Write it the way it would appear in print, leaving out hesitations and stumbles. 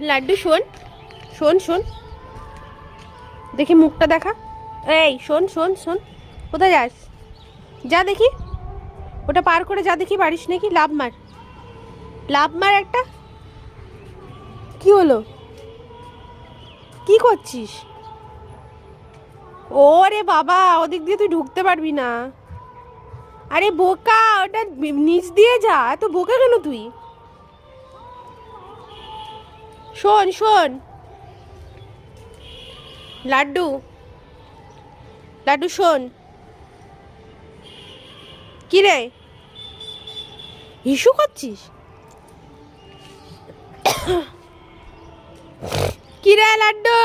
লাড্ডু শোন, শোন শোন, দেখি মুখটা দেখা। এই শোন শোন শোন, কোথায় যাস? যা দেখি, ওটা পার করে যা দেখি, পারিস নাকি? লাভ মার, লাভ মার একটা। কি হলো? কি করছিস? ওরে বাবা, ওদিক দিয়ে তুই ঢুকতে পারবি না। আরে বোকা, ওটা নিচ দিয়ে যা। এত বোকা কেন তুই? শোন শোন, লাড্ডু, লাড্ডু শোন। কি রে, হিসু করছিস? কি রে লাড্ডু?